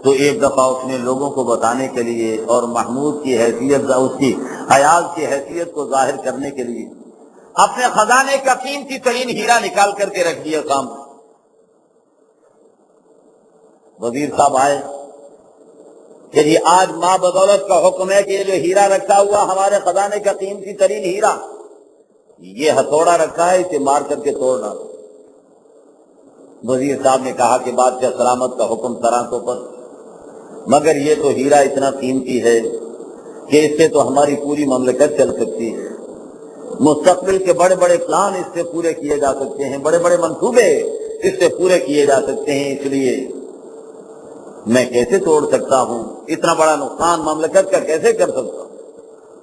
تو ایک دفعہ اس نے لوگوں کو بتانے کے لیے اور محمود کی حیثیت، اس کی حیاض کی حیثیت کو ظاہر کرنے کے لیے اپنے خزانے کا قیمتی ترین ہیرا نکال کر کے رکھ دیا سامنے۔ وزیر صاحب آئے کہ جی آج ماں بدولت کا حکم ہے کہ یہ جو ہیرا رکھا ہوا ہمارے خزانے کا قیمتی ترین ہیرا، یہ ہتھوڑا رکھا ہے، اسے مار کر کے توڑ ڈالو۔ وزیر صاحب نے کہا کہ بادشاہ سلامت کا حکم سرانتوں پر، مگر یہ تو ہیرا اتنا قیمتی ہے کہ اس سے تو ہماری پوری مملکت چل سکتی ہے، مستقبل کے بڑے بڑے پلان اس سے پورے کیے جا سکتے ہیں، بڑے بڑے منصوبے اس سے پورے کیے جا سکتے ہیں، اس لیے میں کیسے توڑ سکتا ہوں؟ اتنا بڑا نقصان مملکت کا کیسے کر سکتا ہوں؟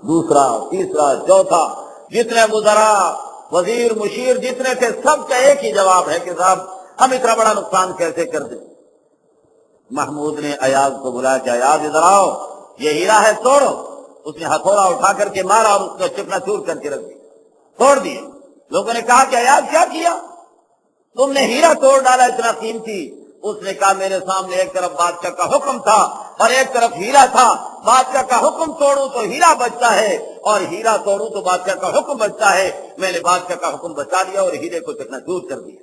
دوسرا، تیسرا، چوتھا، جتنے وزراء، وزیر، مشیر جتنے تھے، سب کا ایک ہی جواب ہے کہ صاحب ہم اتنا بڑا نقصان کیسے کر دیں؟ محمود نے ایاز کو بلایا کہ ایاز ادھر آؤ، یہ ہیرا ہے، توڑو۔ اس نے ہتھوڑا اٹھا کر کے مارا اور اس کو چکنا چور کر کے رکھ دیا، توڑ دیے۔ لوگوں نے کہا کہ ایاز کیا کیا؟ تم نے ہیرا توڑ ڈالا اتنا قیمتی۔ اس نے کہا میرے سامنے ایک طرف بادشاہ کا حکم تھا اور ایک طرف ہیرا تھا، بادشاہ کا حکم توڑوں تو ہیرا بچتا ہے اور ہیرا توڑوں تو بادشاہ کا حکم بچتا ہے، میں نے بادشاہ کا حکم بچا دیا اور ہیرے کو چکنا چور کر دیا۔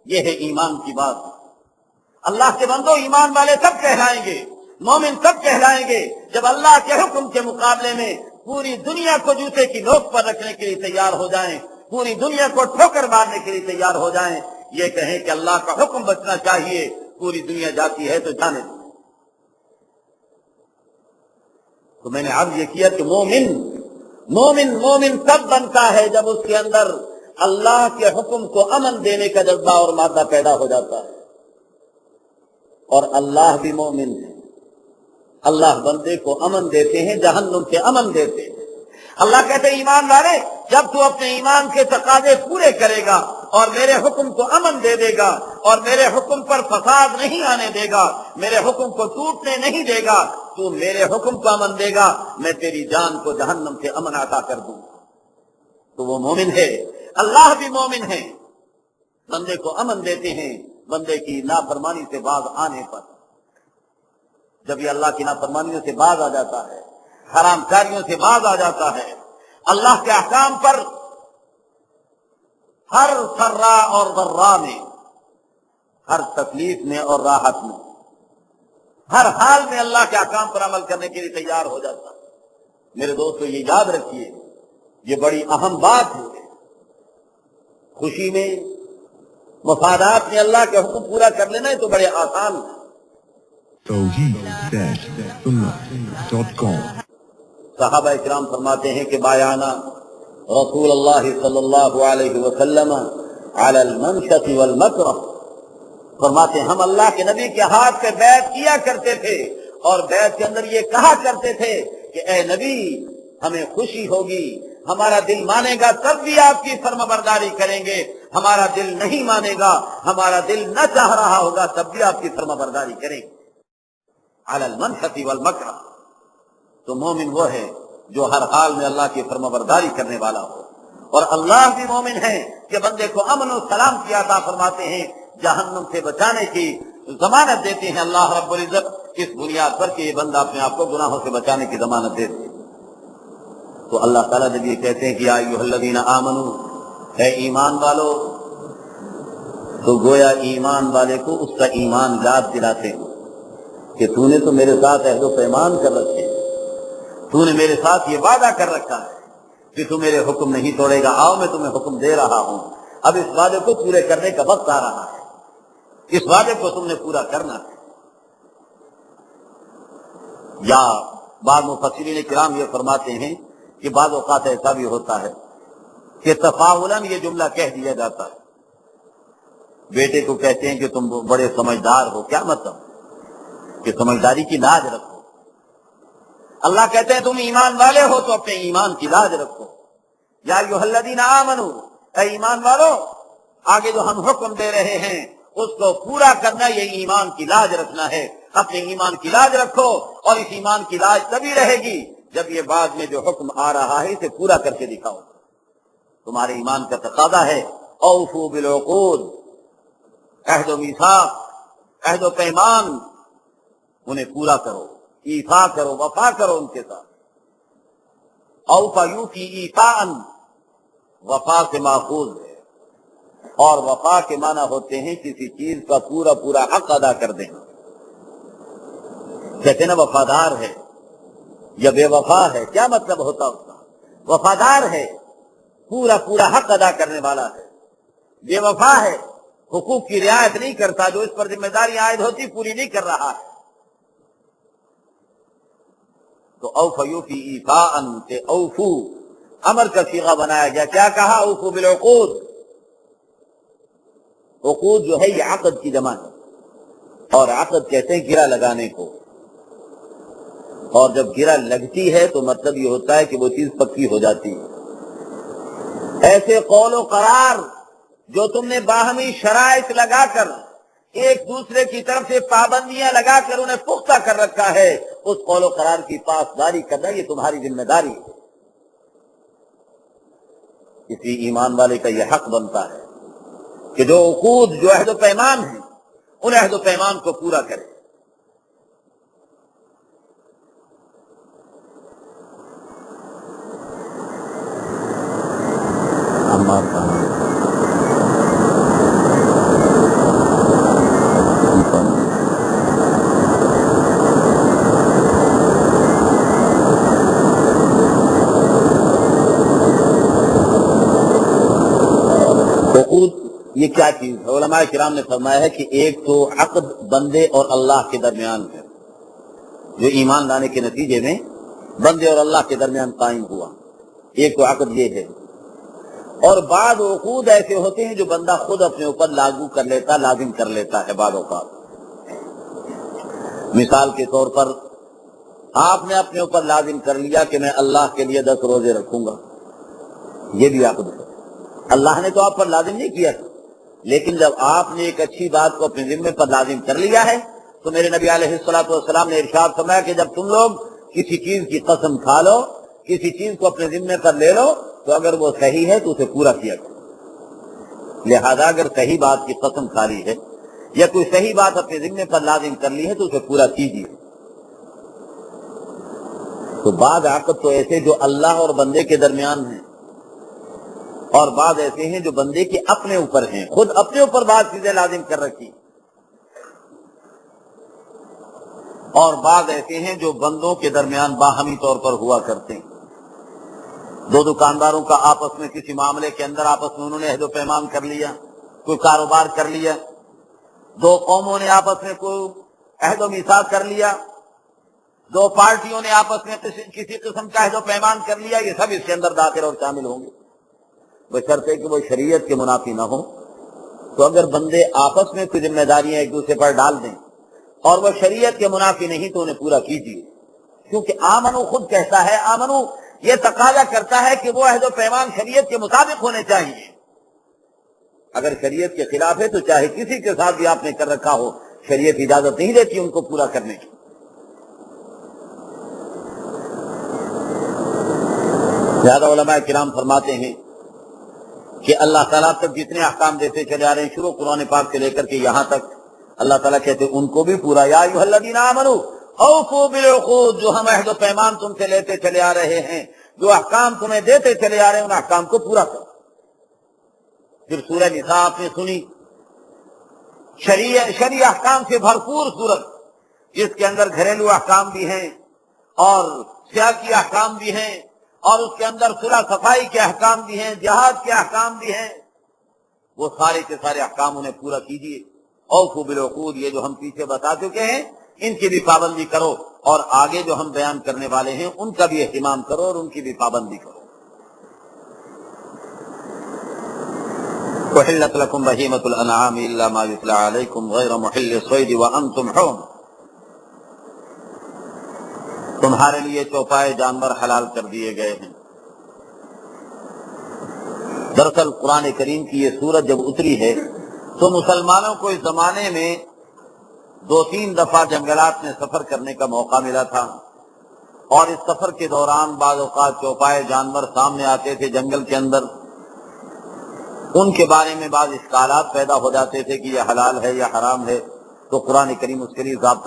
یہ ہے ایمان کی بات۔ اللہ کے بندو، ایمان والے سب کہلائیں گے، مومن سب کہلائیں گے جب اللہ کے حکم کے مقابلے میں پوری دنیا کو جوتے کی نوک پر رکھنے کے لیے تیار ہو جائیں، پوری دنیا کو ٹھوکر مارنے کے لیے تیار ہو جائیں، یہ کہیں کہ اللہ کا حکم بچنا چاہیے، پوری دنیا جاتی ہے تو جانے دیں۔ تو میں نے عرض یہ کیا کہ مومن تب بنتا ہے جب اس کے اندر اللہ کے حکم کو امن دینے کا جذبہ اور مادہ پیدا ہو جاتا ہے۔ اور اللہ بھی مومن ہے، اللہ بندے کو امن دیتے ہیں، جہنم سے امن دیتے ہیں۔ اللہ کہتے ہیں ایمان والے، جب تو اپنے ایمان کے تقاضے پورے کرے گا اور میرے حکم کو امن دے دے گا اور میرے حکم پر فساد نہیں آنے دے گا، میرے حکم کو ٹوٹنے نہیں دے گا، تو میرے حکم کو امن دے گا، میں تیری جان کو جہنم سے امن عطا کر دوں گا۔ تو وہ مومن ہے، اللہ بھی مومن ہے، بندے کو امن دیتے ہیں بندے کی نافرمانی سے باز آنے پر۔ جب یہ اللہ کی نافرمانیوں سے باز آ جاتا ہے، حرام کاریوں سے باز آ جاتا ہے، اللہ کے احکام پر ہر سرا اور ضرا میں، ہر تکلیف میں اور راحت میں، ہر حال میں اللہ کے احکام پر عمل کرنے کے لیے تیار ہو جاتا ہے۔ میرے دوستو یہ یاد رکھیے، یہ بڑی اہم بات ہے۔ خوشی میں، مفادات میں اللہ کے حکم پورا کر لینا ہے تو بڑے آسان ہے۔ توحید-سنت.com صحابہ اکرام فرماتے ہیں کہ بایعنا رسول اللہ صلی اللہ علیہ وسلم علی المنشط والمکرہ، فرماتے ہیں ہم اللہ کے نبی کے ہاتھ پہ بیعت کیا کرتے تھے اور بیعت کے اندر یہ کہا کرتے تھے کہ اے نبی ہمیں خوشی ہوگی، ہمارا دل مانے گا تب بھی آپ کی فرمانبرداری کریں گے، ہمارا دل نہیں مانے گا، ہمارا دل نہ چاہ رہا ہوگا تب بھی آپ کی فرمانبرداری کریں گے۔ علی المنشط والمکرہ، تو مومن وہ ہے جو ہر حال میں اللہ کی فرمانبرداری کرنے والا ہو، اور اللہ بھی مومن ہے کہ بندے کو امن و سلام کی عطا فرماتے ہیں، جہنم سے بچانے کی ضمانت دیتے ہیں اللہ رب العزت، اس بنیاد پر کہ یہ بندہ اپنے آپ کو گناہوں سے بچانے کی ضمانت دیتے ہیں۔ تو اللہ تعالیٰ جب یہ کہتے ہیں کہ یا ایھا الذین آمنوا، اے ایمان والو، تو گویا ایمان والے کو اس کا ایمان یاد دلاتے ہیں کہ تو نے تو میرے ساتھ عہد و پیمان کر رکھے، تو نے میرے ساتھ یہ وعدہ کر رکھا ہے کہ تو میرے حکم نہیں توڑے گا، آؤ میں تمہیں حکم دے رہا ہوں، اب اس وعدے کو پورے کرنے کا وقت آ رہا ہے، اس وعدے کو تم نے پورا کرنا ہے۔ یا بعض مفسرین کرام یہ فرماتے ہیں کہ بعض اوقات ایسا بھی ہوتا ہے کہ تفاعلاً یہ جملہ کہہ دیا جاتا ہے، بیٹے کو کہتے ہیں کہ تم بڑے سمجھدار ہو، کیا مطلب کہ سمجھداری کی لاج رکھو۔ اللہ کہتے ہیں تم ایمان والے ہو تو اپنے ایمان کی لاج رکھو۔ یا ایھا الذین آمنوا، اے ایمان والو، آگے جو ہم حکم دے رہے ہیں اس کو پورا کرنا، یہ ایمان کی لاج رکھنا ہے، اپنے ایمان کی لاج رکھو، اور اس ایمان کی لاج تبھی رہے گی جب یہ بعد میں جو حکم آ رہا ہے اسے پورا کر کے دکھاؤ۔ تمہارے ایمان کا تقاضا ہے اوفوا بالعقود، عہد و میثاق، عہد و پیمان انہیں پورا کرو، ایفا کرو، وفا کرو ان کے ساتھ۔ اوفا یوفی ایفاءً، وفا سے ماخوذ ہے، اور وفا کے معنی ہوتے ہیں کسی چیز کا پورا پورا حق ادا کر دینا۔ کہتے ہیں نا وفادار ہے یا بے وفا ہے، کیا مطلب ہوتا اس کا؟ وفادار ہے، پورا پورا حق ادا کرنے والا ہے، بے وفا ہے، حقوق کی رعایت نہیں کرتا، جو اس پر ذمہ داری عائد ہوتی پوری نہیں کر رہا ہے۔ تو اوفا یوفی ایفاءً کہ اوفو امر کا صیغہ بنایا گیا، کیا کہا؟ اوفو بالعقود۔ عقود جو ہے یہ عقد کی جمع ہے، اور عقد کہتے ہیں گرہ لگانے کو، اور جب گرہ لگتی ہے تو مطلب یہ ہوتا ہے کہ وہ چیز پکی ہو جاتی ہے۔ ایسے قول و قرار جو تم نے باہمی شرائط لگا کر ایک دوسرے کی طرف سے پابندیاں لگا کر انہیں پختہ کر رکھا ہے، اس قول و قرار کی پاسداری کرنا یہ تمہاری ذمہ داری ہے۔ کسی ایمان والے کا یہ حق بنتا ہے کہ جو عقود، جو عہد و پیمان ہیں، ان عہد و پیمان کو پورا کرے۔ عقود یہ کیا چیز ہے؟ علماء کرام نے فرمایا ہے کہ ایک تو عقد بندے اور اللہ کے درمیان ہے، جو ایمان لانے کے نتیجے میں بندے اور اللہ کے درمیان قائم ہوا، ایک تو عقد یہ ہے۔ اور بعض عقود ایسے ہوتے ہیں جو بندہ خود اپنے اوپر لاگو کر لیتا، لازم کر لیتا ہے بعض اوقات۔ مثال کے طور پر آپ نے اپنے اوپر لازم کر لیا کہ میں اللہ کے لیے 10 روزے رکھوں گا، یہ بھی عقد ہے۔ اللہ نے تو آپ پر لازم نہیں کیا تھا، لیکن جب آپ نے ایک اچھی بات کو اپنے ذمے پر لازم کر لیا ہے تو میرے نبی علیہ الصلوۃ والسلام نے ارشاد فرمایا کہ جب تم لوگ کسی چیز کی قسم کھا لو، کسی چیز کو اپنے ذمے پر لے لو، تو اگر وہ صحیح ہے تو اسے پورا کیا کرو۔ لہذا اگر صحیح بات کی قسم کھا لی ہے یا کوئی صحیح بات اپنے ذمے پر لازم کر لی ہے تو اسے پورا کیجیے۔ تو بعض عقد تو ایسے جو اللہ اور بندے کے درمیان ہیں، اور بعض ایسے ہیں جو بندے کے اپنے اوپر ہیں، خود اپنے اوپر بعض چیزیں لازم کر رکھی، اور بعض ایسے ہیں جو بندوں کے درمیان باہمی طور پر ہوا کرتے ہیں۔ دو دکانداروں کا آپس میں کسی معاملے کے اندر آپس میں انہوں نے عہد و پیمان کر لیا، کوئی کاروبار کر لیا، دو قوموں نے آپس میں کوئی عہد و میثاق کر لیا، دو پارٹیوں نے آپس میں کسی قسم کا عہد و پیمان کر لیا، یہ سب اس کے اندر داخل اور شامل ہوں گے، بشرطے کہ وہ شریعت کے منافی نہ ہو۔ تو اگر بندے آپس میں کوئی ذمہ داریاں ایک دوسرے پر ڈال دیں اور وہ شریعت کے منافی نہیں تو انہیں پورا کیجیے، کیونکہ آمنو خود کہتا ہے، آمنو یہ تقاضا کرتا ہے کہ وہ عہد و پیمان شریعت کے مطابق ہونے چاہیے۔ اگر شریعت کے خلاف ہے تو چاہے کسی کے ساتھ بھی آپ نے کر رکھا ہو، شریعت اجازت نہیں دیتی ان کو پورا کرنے کی۔ زیادہ علماء کرام فرماتے ہیں کہ اللہ تعالیٰ تک جتنے احکام دیتے چلے آ رہے ہیں، شروع قرآن پاک سے لے کر کے یہاں تک، اللہ تعالیٰ کہتے ہیں ان کو بھی پورا، یا ایھا الذین آمنوا اوفوا بالعقود، جو ہم عہد و پیمان تم سے لیتے چلے آ رہے ہیں، جو احکام تمہیں دیتے چلے آ رہے ہیں، ان احکام کو پورا کرو۔ پھر سورہ نساء آپ نے سنی، شرعی احکام سے بھرپور سورت، جس کے اندر گھریلو احکام بھی ہیں اور سیاسی احکام بھی ہیں، اور اس کے اندر صلح صفائی کے احکام بھی ہیں، جہاد کے احکام بھی ہیں، وہ سارے کے سارے احکام انہیں پورا کیجیے۔ اوفوا بالعقود، یہ جو ہم پیچھے بتا چکے ہیں ان کی بھی پابندی کرو، اور آگے جو ہم بیان کرنے والے ہیں ان کا بھی اہتمام کرو اور ان کی بھی پابندی کرو۔ احلت لکم بہیمۃ الانعام الا ما یتلی علیکم غیر محل الصید وانتم حرم، تمہارے لیے چوپائے جانور حلال کر دیے گئے ہیں۔ دراصل قرآن کریم کی یہ سورت جب اتری ہے تو مسلمانوں کو اس زمانے میں 2-3 دفعہ جنگلات میں سفر کرنے کا موقع ملا تھا، اور اس سفر کے دوران بعض اوقات چوپائے جانور سامنے آتے تھے جنگل کے اندر، ان کے بارے میں بعض اشکالات پیدا ہو جاتے تھے کہ یہ حلال ہے یا حرام ہے، تو قرآن کریم اس کے لیے ضابطہ